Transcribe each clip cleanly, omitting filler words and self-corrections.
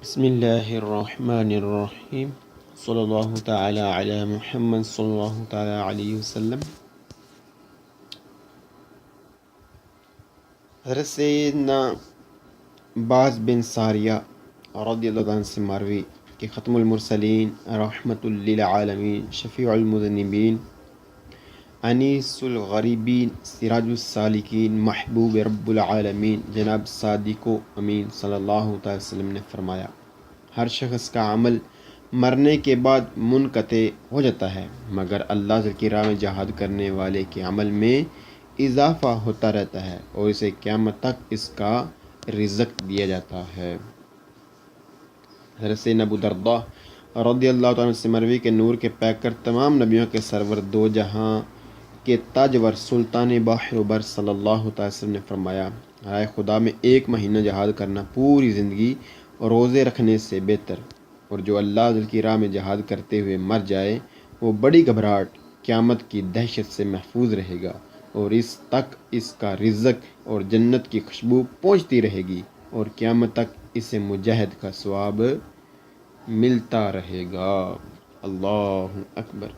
بسم اللہ الرحمن الرحیم صلی اللہ تعالی علی محمد صلی اللہ تعالی علیہ وسلم۔ حضرت سیدنا باز بن ساریہ رضی اللہ عنہ سے مروی کہ ختم المرسلین رحمت للعالمین شفیع المذنبین انیس الغریبین سراج السالکین محبوب رب العالمین جناب صادق و امین صلی اللہ تعالی وسلم نے فرمایا، ہر شخص کا عمل مرنے کے بعد منقطع ہو جاتا ہے مگر اللہ کی راہ میں جہاد کرنے والے کے عمل میں اضافہ ہوتا رہتا ہے اور اسے قیامت تک اس کا رزق دیا جاتا ہے۔ حضرت سیدنا ابو درداء رضی اللہ تعالیٰ سے مروی کے نور کے پیکر تمام نبیوں کے سرور دو جہاں کے تاجور سلطان بحر و بر صلی اللہ تعالی وسلم نے فرمایا، رائے خدا میں 1 مہینہ جہاد کرنا پوری زندگی روزے رکھنے سے بہتر، اور جو اللہ کی راہ میں جہاد کرتے ہوئے مر جائے وہ بڑی گھبراہٹ قیامت کی دہشت سے محفوظ رہے گا اور اس تک اس کا رزق اور جنت کی خوشبو پہنچتی رہے گی اور قیامت تک اسے مجاہد کا ثواب ملتا رہے گا۔ اللہ اکبر،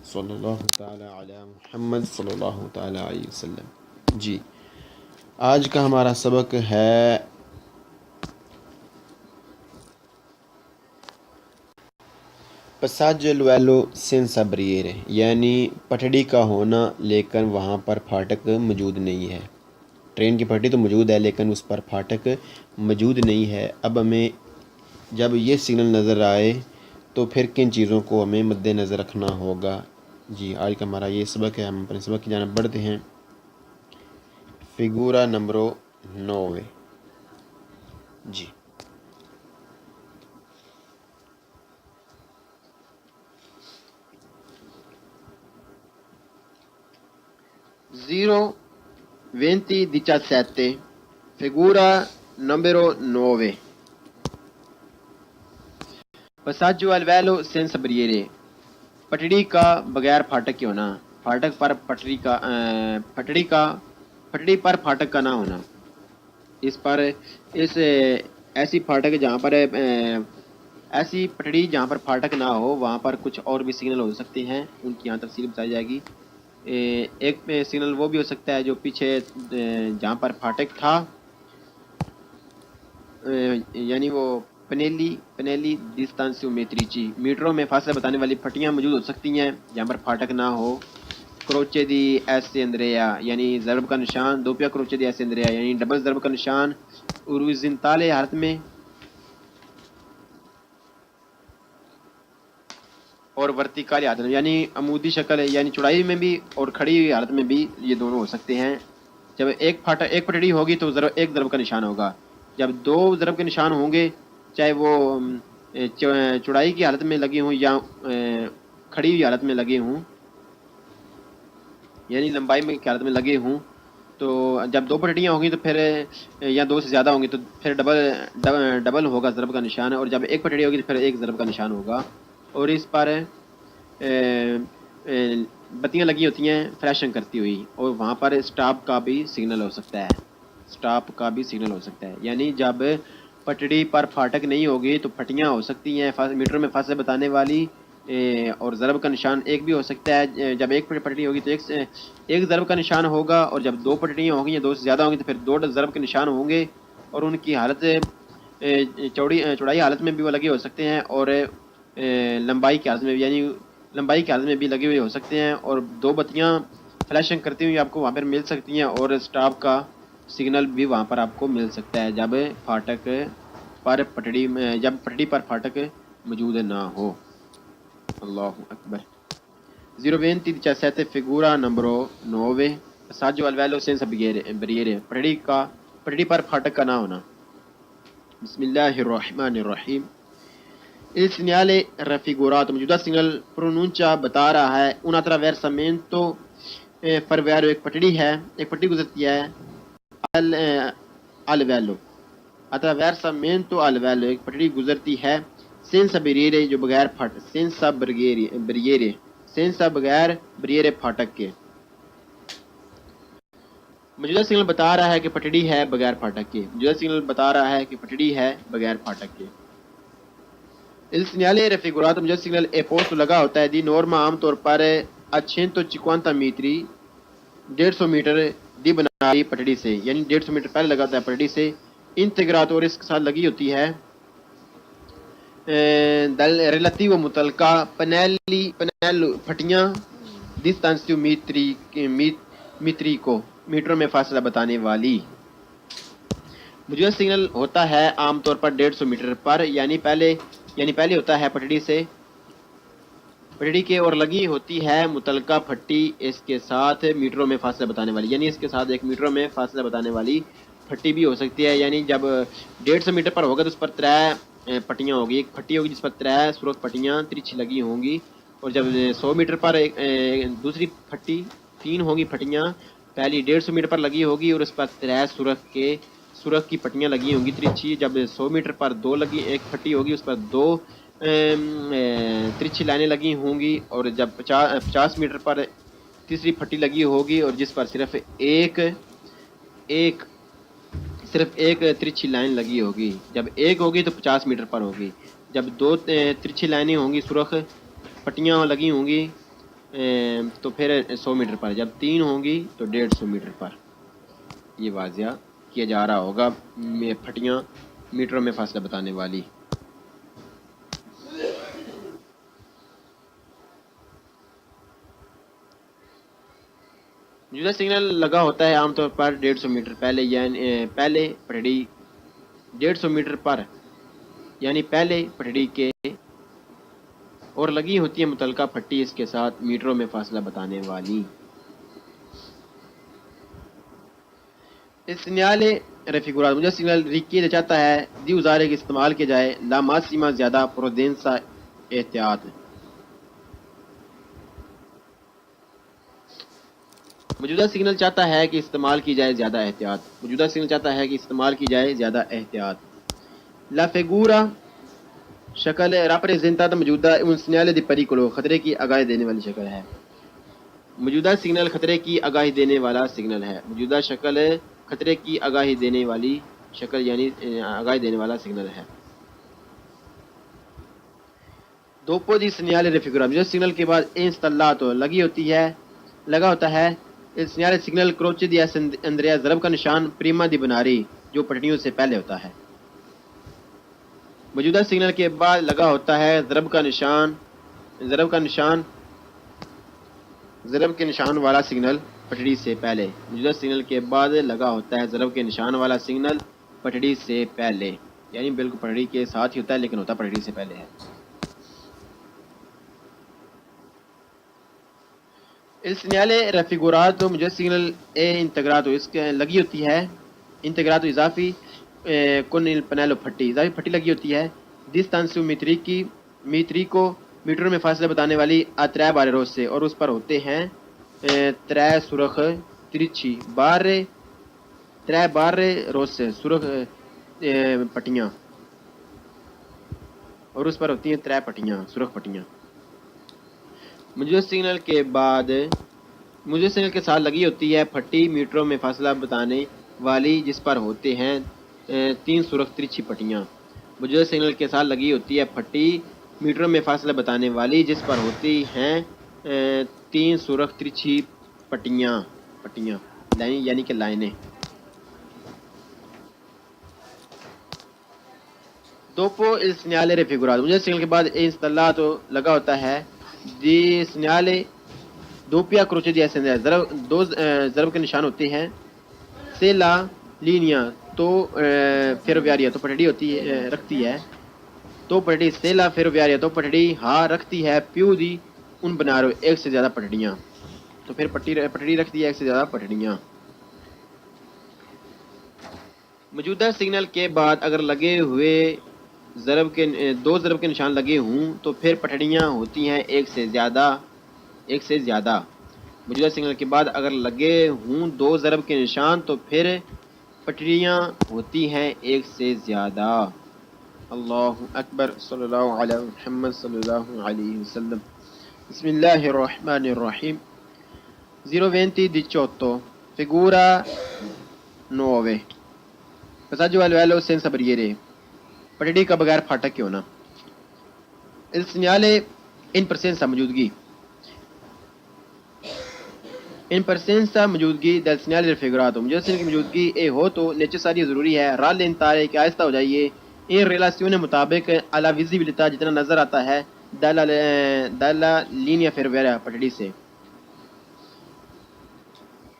صلی اللہ تعالی علی محمد صلی اللہ تعالی علیہ وسلم۔ جی، آج کا ہمارا سبق ہے پساج الویلو سینسا بریرے، یعنی پٹڑی کا ہونا لیکن وہاں پر پھاٹک موجود نہیں ہے۔ ٹرین کی پٹڑی تو موجود ہے لیکن اس پر پھاٹک موجود نہیں ہے۔ اب ہمیں جب یہ سگنل نظر آئے تو پھر کن چیزوں کو ہمیں مد نظر رکھنا ہوگا۔ جی، آج کا ہمارا یہ سبق ہے، ہم اپنے سبق کی جانب بڑھتے ہیں۔ فگورا نمبر 9۔ جی، Zero 2017, figura numero 9. Passaggio al velo senza barriere. پٹڑی کا بغیر پھاٹک کے ہونا، پھاٹک پر پٹڑی پر پھاٹک کا نہ ہونا۔ ایسی پھاٹک جہاں پر ایسی پٹڑی جہاں پر پھاٹک نہ ہو وہاں پر کچھ اور بھی سگنل ہو سکتے ہیں، ان کی یہاں تفصیل بتائی جائے گی۔ ایک سگنل وہ بھی ہو سکتا ہے جو پیچھے جہاں پر پھاٹک تھا، یعنی وہ پنیلی ڈسٹانسیو میٹریچی، میٹروں میں فاصلہ بتانے والی پھٹیاں موجود ہو سکتی ہیں جہاں پر پھاٹک نہ ہو۔ کروچے دی ایسے اندریا، یعنی ضرب کا نشان، دوپیا کروچے دی ایسے اندریا، یعنی ڈبل ضرب کا نشان اوریزنتال حالت میں اور ورتیکال حالت میں، یعنی عمودی شکل یعنی چوڑائی میں بھی اور کھڑی ہوئی حالت میں بھی یہ دونوں ہو سکتے ہیں۔ جب ایک پٹڑی ہوگی تو ایک ضرب کا نشان ہوگا، جب 2 ضرب کے نشان ہوں گے چاہے وہ چوڑائی کی حالت میں لگے ہوں یا کھڑی ہوئی حالت میں لگے ہوں، یعنی لمبائی میں کی حالت میں لگے ہوں، تو جب 2 پٹڑیاں ہوں گی تو پھر یا 2 سے زیادہ ہوں گی تو پھر ڈبل ہوگا ضرب کا نشان، اور جب ایک پٹڑی ہوگی تو پھر ایک ضرب کا نشان ہوگا۔ اور اس پر بتیاں لگی ہوتی ہیں فلیشنگ کرتی ہوئی، اور وہاں پر سٹاپ کا بھی سگنل ہو سکتا ہے، یعنی جب پٹڑی پر پھاٹک نہیں ہوگی تو پھٹیاں ہو سکتی ہیں میٹر میں فاصلے بتانے والی، اور ضرب کا نشان ایک بھی ہو سکتا ہے۔ جب ایک پٹڑی ہوگی تو ایک ضرب کا نشان ہوگا، اور جب 2 پٹڑیاں ہوں گی یا 2 سے زیادہ ہوں گی تو پھر 2 ضرب کے نشان ہوں گے، اور ان کی حالت چوڑائی حالت میں بھی وہ لگے ہو سکتے ہیں اور لمبائی کی حالت میں بھی، یعنی لمبائی کی حالت میں بھی لگے ہوئے ہو سکتے ہیں، اور 2 بتیاں فلیشنگ کرتی ہوئی آپ کو وہاں پر مل سکتی ہیں، اور سٹاپ کا سگنل بھی وہاں پر آپ کو مل سکتا ہے جب پٹڑی پر پھاٹک موجود نہ ہو۔ اللہ اکبر۔ 02017 figura numero 9. Passaggio al velo senza barriere. پٹڑی پر پھاٹک کا نہ ہونا۔ بسم اللہ الرحمن الرحیم۔ Il segnale raffigurato، موجودہ سگنل پرونونچا بتا رہا ہے un attraversamento ferroviario، ایک پٹڑی گزرتی ہے al velo، attraversamento al velo، ایک پٹڑی گزرتی ہے senza barriere، جو بغیر پھاٹک، senza barriere پھاٹک کے۔ موجودہ سگنل بتا رہا ہے کہ پٹڑی ہے بغیر پھاٹک کے، Il segnale raffigurato un segnale è posto lagà ہوتا ہے di norma عام طور پر a 150 metri 150 میٹر دی بنائی پٹڑی سے، یعنی 150 میٹر پہلے لگا ہوتا ہے پٹڑی سے انتگرات، اور اس کے ساتھ لگی ہوتی ہے دل ریلیٹیو متعلقہ پنیل پھٹیاں ڈسٹانسیو میتری کو میٹروں میں فاصلہ بتانے والی۔ موجودہ سگنل ہوتا ہے عام طور پر 150 میٹر پر، یعنی پہلے ہوتا ہے پٹڑی کے اور لگی ہوتی ہے متعلقہ پھٹی اس کے ساتھ میٹروں میں فاصلہ بتانے والی، یعنی اس کے ساتھ ایک میٹروں میں فاصلہ بتانے والی پھٹی بھی ہو سکتی ہے۔ یعنی جب 150 میٹر پر ہوگا تو اس پر 3 پٹیاں ہوگی، ایک پھٹی ہوگی جس پر 3 سرخ پٹیاں ترچھی لگی ہوں گی، اور جب 100 میٹر پر دوسری پھٹی 3 ہوگی پھٹیاں، پہلی 150 میٹر پر لگی ہوگی اور اس پر 3 سرخ کی پٹیاں لگی ہوں گی ترچھی۔ جب 100 میٹر پر ایک پھٹی ہوگی اس پر 2 ترچھی لائنیں لگی ہوں گی، اور جب 50 میٹر پر تیسری پھٹی لگی ہوگی اور جس پر صرف ایک ترچھی لائن لگی ہوگی۔ جب ایک ہوگی تو 50 میٹر پر ہوگی، جب 2 ترچھی لائنیں ہوں گی سرخ پٹیاں لگی ہوں گی تو پھر 100 میٹر پر، جب 3 ہوں گی تو 150 میٹر پر۔ یہ واضح کیا جا رہا ہوگا پھٹیاں میٹروں میں فاصلہ بتانے والی۔ موجودہ سگنل لگا ہوتا ہے عام طور پر 150 میٹر پہلے، یعنی پہلے پٹڑی 150 میٹر پر، یعنی پہلے پٹڑی کے، اور لگی ہوتی ہے متعلقہ پھٹی اس کے ساتھ میٹروں میں فاصلہ بتانے والی۔ اس سگنل رفیگورات مجھے سگنل کیا جاتا ہے دی ازارے کے استعمال کیا جائے لا ماسیما زیادہ پرودینسا احتیاط۔ موجودہ سگنل چاہتا ہے کہ استعمال کی جائے زیادہ احتیاط، موجودہ سگنل چاہتا ہے کہ استعمال کی جائے زیادہ احتیاط۔ لا فیگورا شکل راپریزنٹاتا موجودہ un segnale di pericolo خطرے کی آگاہی دینے والی شکل ہے۔ موجودہ سگنل خطرے کی آگاہی دینے والا سگنل ہے، موجودہ شکل خطرے کی آگاہی دینے والی شکل یعنی آگاہی دینے والا سگنل ہے۔ دوپو دی سگنال رفیگورا جو سگنل کے بعد انسٹالاto لگا ہوتا ہے سگنال سگنل کروچے دیا اندریا ضرب کا نشان پریما دی بناری جو پٹڑیوں سے پہلے ہوتا ہے۔ موجودہ سگنل کے بعد لگا ہوتا ہے ضرب کے نشان والا سگنل پٹڑی سے پہلے، موجودہ سگنل کے بعد لگا ہوتا ہے ضرب کے نشان والا سگنل پٹڑی سے پہلے، یعنی بالکل پٹڑی کے ساتھ ہی ہوتا ہے لیکن ہوتا پٹڑی سے پہلے ہے۔ il segnale raffigurato مجھے سگنل integrato اس کے لگی ہوتی ہے integrato اضافی con il pannello پھٹی، اضافی پھٹی لگی ہوتی ہے distanza میتری کو میٹروں میں فاصلہ بتانے والی اترے بارے روز سے، اور اس پر ہوتے ہیں 3 سرخ ترچھی بارے روز سے سرخ پٹیاں، اور اس پر ہوتی ہیں 3 پٹیاں سرخ پٹیاں۔ موجودہ سگنل کے ساتھ لگی ہوتی ہے پھٹی میٹروں میں فاصلہ بتانے والی جس پر ہوتے ہیں 3 سرخ ترچھی پٹیاں۔ موجودہ سگنل کے ساتھ لگی ہوتی ہے پھٹی میٹروں میں فاصلہ بتانے والی جس پر ہوتی ہیں 3 سرخ ترچھی پٹیاں یعنی کہ لائنیں۔ دوپو il segnale raffigurato مجھے سگنل کے بعد installato لگا ہوتا ہے دی segnale دوپیا کروچے دیا دو ضرب کے نشان ہوتے ہیں سے لا لینیا تو فیرویاریا تو پٹڑی رکھتی ہے، تو پٹڑی سے لا فیرویاریا تو پٹڑی ہاں رکھتی ہے پیو دی ان بنارو ایک سے زیادہ پٹڑیاں، تو پھر پٹڑی رکھتی ہے ایک سے زیادہ پٹڑیاں۔ موجودہ سگنل کے بعد اگر لگے ہوئے 2 ضرب کے نشان لگے ہوں تو پھر پٹڑیاں ہوتی ہیں ایک سے زیادہ۔ موجودہ سگنل کے بعد اگر لگے ہوں 2 ضرب کے نشان تو پھر پٹڑیاں ہوتی ہیں ایک سے زیادہ۔ اللہ اکبر صلی اللہ علیہ محمد صلی اللہ علیہ وسلم۔ بسم اللہ الرحمن الرحیم۔ 02018 figura 9 passaggio al livello senza barriere پٹڑی کا بغیر پھاٹک کیوں نہ۔ Il segnale in presenza موجودگی ان پرسنسا موجودگی del segnale raffigurato مجسم کی موجودگی اے ہو تو necessaria ضروری ہے rallentare کہ آہستہ ہو جائیے in relazione مطابق alla visibilità جتنا نظر آتا ہے dalla linea ferroviaria پٹڑی سے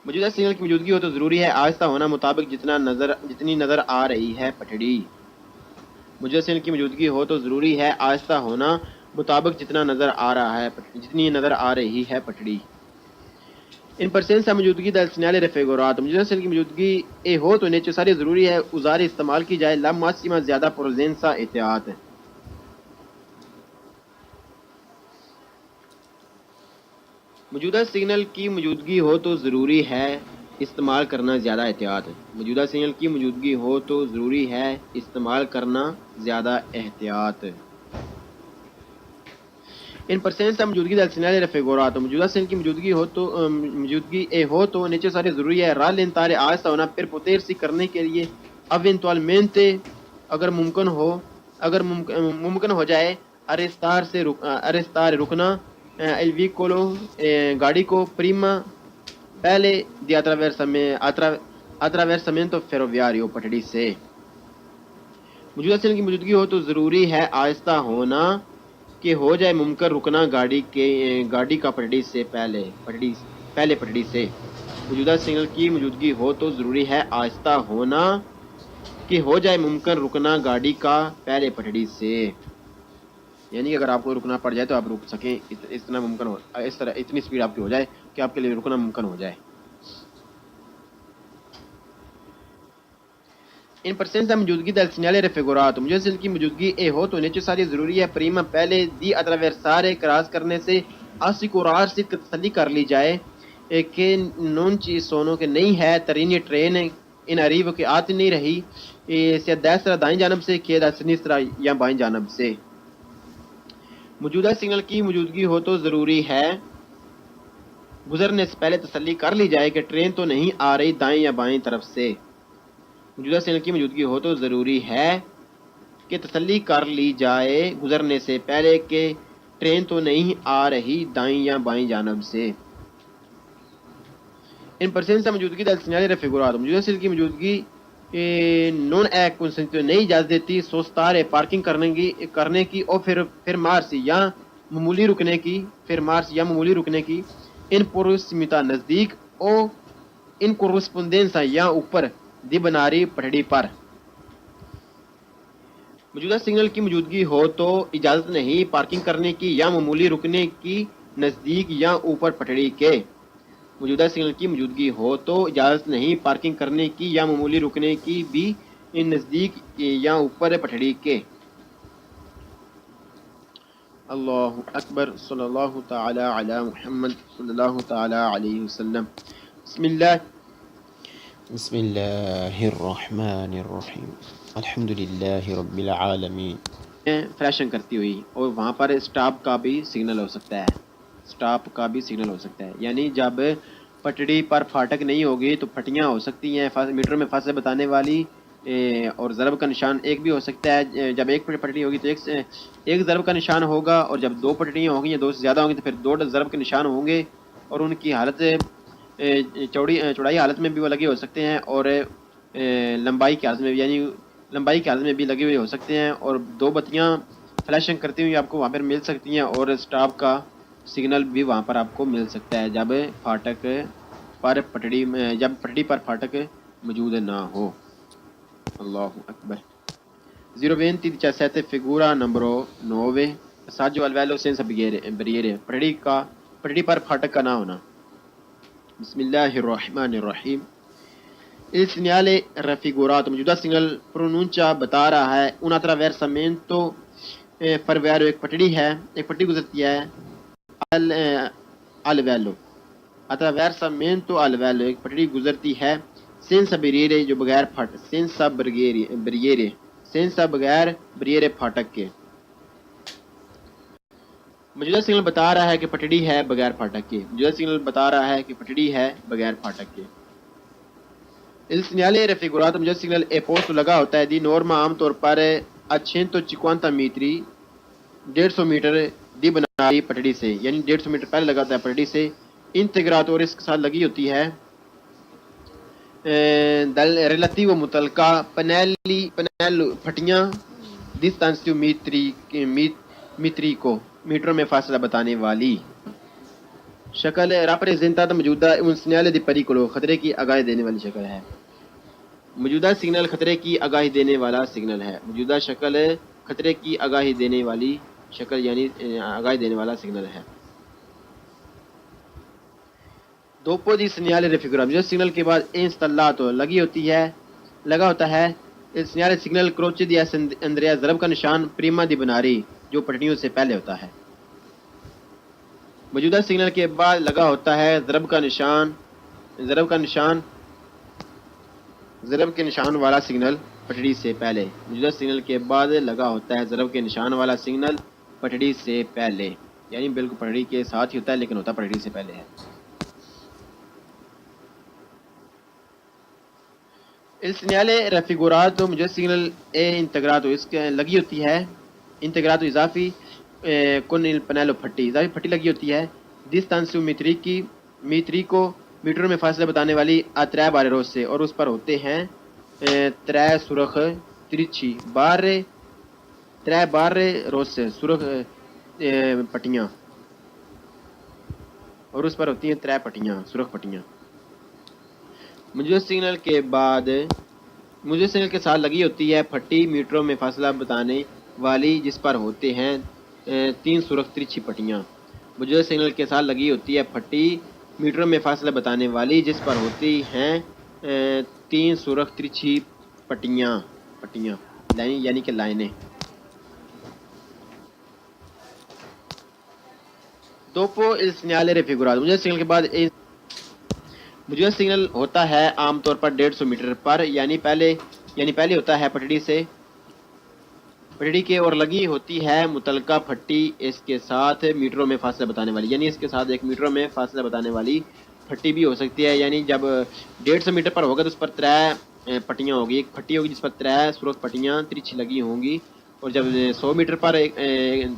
موجودہ سگنل کی موجودگی ہو تو ضروری ہے آہستہ ہونا مطابق جتنی نظر آ رہی ہے پٹڑی موجودہ سگنل کی موجودگی ہو تو ضروری ہے آہستہ ہونا مطابق جتنی نظر آ رہی ہے پٹڑی ان پرسنسا موجودگی del segnale raffigurato موجودہ سگنل کی موجودگی اے ہو تو necessaria ضروری ہے usare استعمال کی جائے la massima زیادہ prudenza احتیاط موجودہ سگنل کی موجودگی ہو تو ضروری ہے استعمال کرنا زیادہ احتیاط موجودہ سگنل کی موجودگی ہو تو ضروری ہے استعمال کرنا زیادہ احتیاط ان پرسنسا موجودگی del segnale raffigurato موجودہ سگنل کی موجودگی اے ہو تو necessaria ضروری ہے rallentare آہستہ ہونا per potersi کرنے کے لیے eventualmente اگر ممکن ہو جائے arrestare رکنا il veicolo گاڑی کو prima پہلے di attraversamento ferroviario پٹڑی سے موجودہ سگنل کی موجودگی ہو تو ضروری ہے آہستہ ہونا کہ ہو جائے ممکن رکنا گاڑی کا پٹڑی سے پہلے پٹڑی سے موجودہ سگنل کی موجودگی ہو تو ضروری ہے آہستہ ہونا کہ ہو جائے ممکن رکنا گاڑی کا پہلے پٹڑی سے یعنی کہ اگر آپ کو رکنا پڑ جائے تو آپ رک سکیں اتنا ممکن ہو اس طرح اتنی سپیڈ آپ کی ہو جائے کہ آپ کے لیے رکنا ممکن ہو جائے ان پرسنسا موجودگی del segnale raffigurato موجودہ سگنل کی موجودگی اے ہو تو necessaria ضروری ہے prima پہلے di attraversare کراس کرنے سے assicurarsi تسلی کر لی جائے کہ non ci sono کہ نہیں ہے ترین ٹرین ان arrivo کہ آتی نہیں رہی sia destra دائیں جانب سے کہ da sinistra یا بائیں جانب سے موجودہ سگنل کی موجودگی ہو تو ضروری ہے گزرنے سے پہلے تسلی کر لی جائے کہ ٹرین تو نہیں آ رہی دائیں یا بائیں طرف سے موجودہ سگنل کی موجودگی ہو تو ضروری ہے کہ تسلی کر لی جائے گزرنے سے پہلے کہ ٹرین تو نہیں آ رہی دائیں یا بائیں جانب سے ان پرسنسا موجودگی del segnale raffigurato موجودہ سگنل کی موجودگی non è consentito نہیں اجازت دیتی سوستارے پارکنگ کرنے کی اور پھر مارسی یا معمولی رکنے کی ان prossimità نزدیک او ان corrispondenza یا اوپر دی بناری پٹڑی پر موجودہ سگنل کی موجودگی ہو تو اجازت نہیں پارکنگ کرنے کی یا معمولی رکنے کی نزدیک یا اوپر پٹڑی کے موجودہ سگنل کی موجودگی ہو تو اجازت نہیں پارکنگ کرنے کی یا معمولی رکنے کی بھی نزدیک یا اوپر پٹڑی کے اللہ اکبر صلی اللہ تعالی علی محمد صلی اللہ تعالی علیہ وسلم بسم اللہ الرحمن الرحیم الحمد للہ رب العالمین فلیشنگ کرتی ہوئی اور وہاں پر اسٹاپ کا بھی سگنل ہو سکتا ہے یعنی جب پٹڑی پر پھاٹک نہیں ہوگی تو پھٹیاں ہو سکتی ہیں میٹر میں فاصلے بتانے والی اور ضرب کا نشان ایک بھی ہو سکتا ہے جب ایک پٹڑی ہوگی تو ایک ضرب کا نشان ہوگا اور جب دو پٹڑیاں ہوں گی یا دو سے زیادہ ہوں گی تو پھر دو ضرب کے نشان ہوں گے اور ان کی حالت چوڑائی حالت میں بھی وہ لگے ہو سکتے ہیں اور لمبائی کی حالت میں بھی یعنی لمبائی کی حالت میں بھی لگے ہوئے ہو سکتے ہیں اور دو بتیاں فلیشنگ کرتی ہوئی آپ کو وہاں پر مل سکتی ہیں اور اسٹاپ کا سگنل بھی وہاں پر آپ کو مل سکتا ہے جب پٹڑی پر پھاٹک موجود نہ ہو اللہ اکبر 02017 figura numero 9 passaggio al livello senza barriere پٹڑی پر پھاٹک کا نہ ہونا بسم اللہ الرحمن الرحیم il segnale raffigurato موجودہ سگنل پرونونچا بتا رہا ہے un attraversamento ferroviario ایک پٹڑی گزرتی ہے al livello attraversamento al livello ایک پٹڑی گزرتی ہے senza barriere جو بغیر senza barriere پھاٹک کے موجودہ سگنل بتا رہا ہے کہ پٹڑی ہے بغیر پھاٹک کے il segnale raffigurato موجودہ سگنل اے پوسٹ لگا ہوتا ہے دی نورما عام طور پر 150 metri 150 میٹر دی بناری پٹڑی سے، یعنی 150 میٹر پہلے لگا ہوتا ہے پٹڑی سے، انتگرات اور اس کے ساتھ لگی ہوتی ہے دل ریلیٹیو متعلقہ پنیل پھٹیاں ڈسٹانسیو میتری کو میٹروں میں فاصلہ بتانے والی شکل راپریزنٹata موجودہ un segnale di pericolo خطرے کی آگاہی دینے والی شکل ہے، موجودہ سگنل خطرے کی آگاہی دینے والا سگنل ہے، موجودہ شکل خطرے کی آگاہی دینے والی شکل یعنی آگاہی دینے والا سگنل ہے۔ دوپو دی سنیال ریفیگورا جو سگنل کے بعد انسٹالاto لگی ہوتی ہے لگا ہوتا ہے سنیال سگنل کروچے دی اندریا ضرب کا نشان پریما دی بناری جو پٹڑیوں سے پہلے ہوتا ہے، موجودہ سگنل کے بعد لگا ہوتا ہے ضرب کے نشان والا سگنل پٹڑی سے پہلے، موجودہ سگنل کے بعد لگا ہوتا ہے ضرب کے نشان والا سگنل پٹڑی سے پہلے، یعنی بالکل پٹڑی کے ساتھ ہی ہوتا ہے لیکن ہوتا پٹڑی سے پہلے ہے۔ Il segnale raffigurato مجھے سگنل integrato اس کے لگی ہوتی ہے integrato اضافی con il pannello پھٹی اضافی پھٹی لگی ہوتی ہے distanza میتری کو میٹروں میں فاصلہ بتانے والی اترے بارے روز سے اور اس پر ہوتے ہیں ترے سرخ ترچھی ترے بارے روز سے سرخ پٹیاں اور اس پر ہوتی ہیں ترے پٹیاں سرخ پٹیاں، موجودہ سگنل کے ساتھ لگی ہوتی ہے پھٹی میٹروں میں فاصلہ بتانے والی جس پر ہوتے ہیں 3 سرخ ترچھی پٹیاں، موجودہ سگنل کے ساتھ لگی ہوتی ہے پھٹی میٹروں میں فاصلہ بتانے والی جس پر ہوتی ہیں 3 سرخ ترچھی پٹیاں یعنی کہ لائنیں۔ دوپو il segnale raffigurato موجودہ سگنل کے بعد موجودہ سگنل ہوتا ہے عام طور پر 150 میٹر پر، یعنی پہلے ہوتا ہے پٹڑی کے اور لگی ہوتی ہے متعلقہ پھٹی اس کے ساتھ میٹروں میں فاصلہ بتانے والی، یعنی اس کے ساتھ ایک میٹروں میں فاصلہ بتانے والی پھٹی بھی ہو سکتی ہے، یعنی جب 150 میٹر پر ہوگا تو اس پر 3 پٹیاں ہوگی، ایک پھٹی ہوگی جس پر 3 سرخ پٹیاں ترچھی لگی ہوں گی، اور جب 100 میٹر پر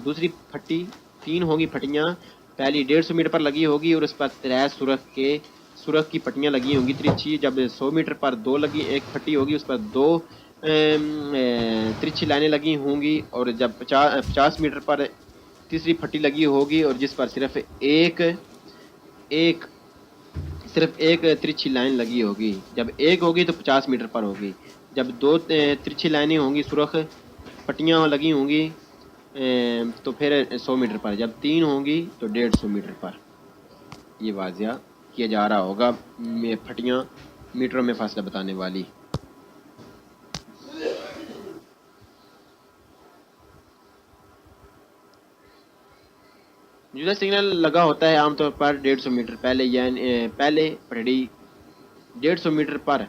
دوسری پھٹی 3 ہوگی پھٹیاں، پہلی 150 میٹر پر لگی ہوگی اور اس پر 3 سرخ کی پٹیاں لگی ہوں گی ترچھی، جب 100 میٹر پر ایک پھٹی ہوگی اس پر 2 ترچھی لائنیں لگی ہوں گی، اور جب 50 میٹر پر تیسری پھٹی لگی ہوگی اور جس پر صرف ایک ترچھی لائن لگی ہوگی، جب ایک ہوگی تو 50 میٹر پر ہوگی، جب 2 ترچھی لائنیں ہوں گی سرخ پٹیاں لگی ہوں گی تو پھر 100 میٹر پر، جب 3 ہوں گی تو 150 میٹر پر۔ یہ واضح کیا جا رہا ہوگا پھٹیاں میٹروں میں فاصلہ بتانے والی۔ موجودہ سگنل لگا ہوتا ہے عام طور پر 150 میٹر پہلے، یعنی پہلے پٹڑی 150 میٹر پر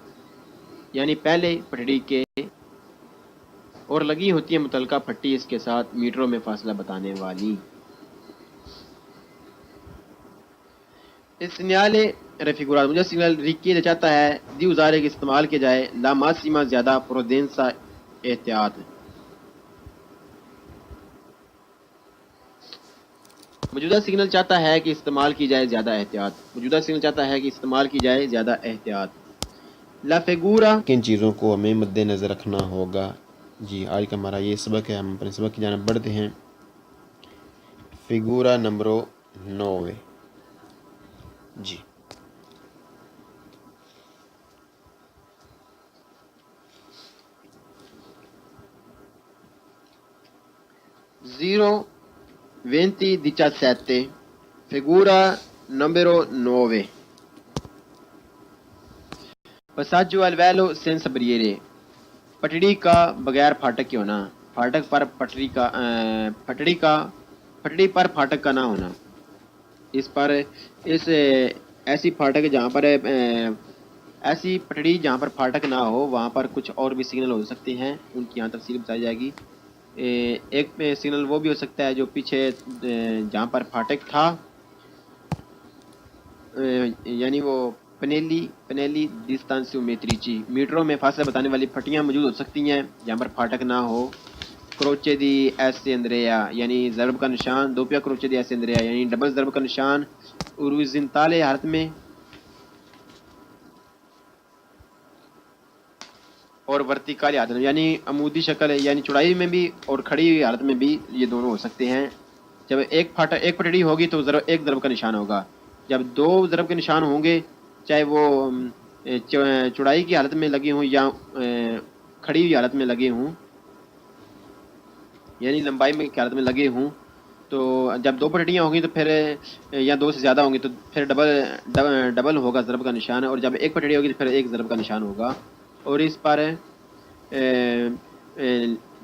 یعنی پہلے پٹڑی کے اور لگی ہوتی ہے متعلقہ پھٹی اس کے ساتھ میٹروں میں فاصلہ بتانے والی۔ اس سگنل ریفیگوراتو مجھے سگنل ریکیے چاہتا ہے دی ازارے کے استعمال کیا جائے لا ماسیما زیادہ پرودینسا احتیاط، موجودہ سگنل چاہتا ہے کہ استعمال کی جائے زیادہ احتیاط، لا فیگورا کن چیزوں کو ہمیں مد نظر رکھنا ہوگا۔ جی آج کا ہمارا یہ سبق ہے، ہم اپنے سبق کی جانب بڑھتے ہیں۔ فگورا number 9 G zero 2017 figura numero 9 passaggio al velo senza barriere پٹڑی کا بغیر پھاٹک کے ہونا، پٹڑی پر پھاٹک کا نہ ہونا، ایسی پھاٹک جہاں پر ایسی پٹڑی جہاں پر پھاٹک نہ ہو وہاں پر کچھ اور بھی سگنل ہو سکتے ہیں، ان کی یہاں تفصیل بتائی جائے گی۔ ایک سگنل وہ بھی ہو سکتا ہے جو پیچھے جہاں پر پھاٹک تھا یعنی وہ پنیلی ڈسٹانسیو میتریچی میٹروں میں فاصلہ بتانے والی پھٹیاں موجود ہو سکتی ہیں جہاں پر پھاٹک نہ ہو، کروچے دی ایسے اندریا یعنی ضرب کا نشان دوپیا کروچے دی ایسے اندریا یعنی ڈبل ضرب کا نشان اوریزنتال حالت میں اور ورتیکال حالت میں یعنی عمودی شکل ہے یعنی چوڑائی میں بھی اور کھڑی ہوئی حالت میں بھی یہ دونوں ہو سکتے ہیں. جب ایک پٹڑی ہوگی تو ایک ضرب کا نشان ہوگا. جب دو ضرب کے نشان ہوں گے چاہے وہ چوڑائی کی حالت میں لگے ہوں یا کھڑی ہوئی حالت میں لگے ہوں یعنی لمبائی میں کی حالت میں لگے ہوں تو جب دو پٹڑیاں ہوں گی تو پھر یا دو سے زیادہ ہوں گی تو پھر ڈبل ہوگا ضرب کا نشان اور جب ایک پٹڑی ہوگی تو پھر ایک ضرب کا نشان ہوگا. اور اس پر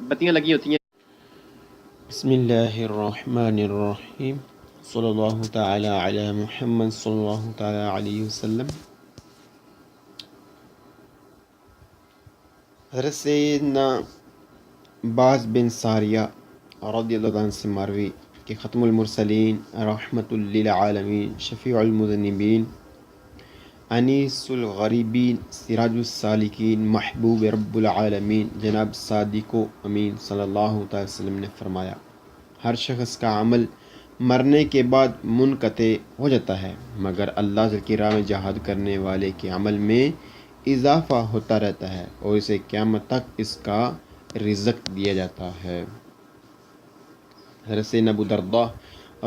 بتیاں لگی ہوتی ہیں. بسم اللہ الرحمن الرحیم صلی اللہ تعالی علی محمد صلی اللہ تعالی علیہ وسلم. حضرت سیدنا باز بن ساریہ رضی اللہ عنہ سے مروی کہ ختم المرسلین رحمت للعالمین شفیع المذنبین انیس الغریبین سراج السالکین محبوب رب العالمین جناب صادق و امین صلی اللہ تعالی وسلم نے فرمایا، ہر شخص کا عمل مرنے کے بعد منقطع ہو جاتا ہے مگر اللہ کی راہ میں جہاد کرنے والے کے عمل میں اضافہ ہوتا رہتا ہے اور اسے قیامت تک اس کا رزق دیا جاتا ہے. حضرت سیدنا ابو درداء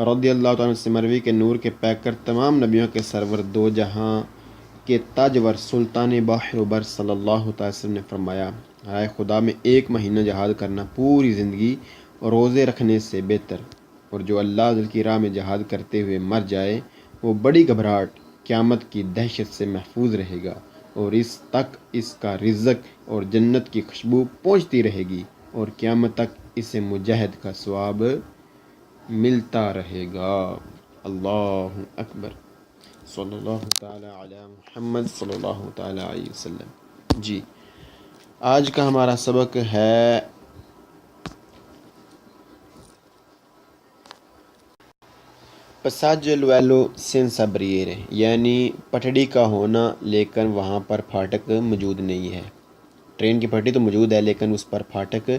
رضی اللہ عنہ سے مروی کے نور کے پیکر تمام نبیوں کے سرور دو جہاں کے تاجور سلطان بحر و بر صلی اللہ تعالی وسلم نے فرمایا، رائے خدا میں 1 مہینہ جہاد کرنا پوری زندگی روزے رکھنے سے بہتر، اور جو اللہ کی راہ میں جہاد کرتے ہوئے مر جائے وہ بڑی گھبراہٹ قیامت کی دہشت سے محفوظ رہے گا اور اس تک اس کا رزق اور جنت کی خوشبو پہنچتی رہے گی اور قیامت تک اسے مجاہد کا ثواب ملتا رہے گا. اللہ اکبر. صلی اللہ تعالی علی محمد صلی اللہ تعالی علیہ وسلم. جی، آج کا ہمارا سبق ہے پساج لویلو سینسا بریرے یعنی پٹڑی کا ہونا لیکن وہاں پر پھاٹک موجود نہیں ہے. ٹرین کی پٹڑی تو موجود ہے لیکن اس پر پھاٹک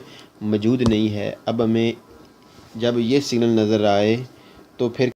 موجود نہیں ہے. اب ہمیں جب یہ سگنل نظر آئے تو پھر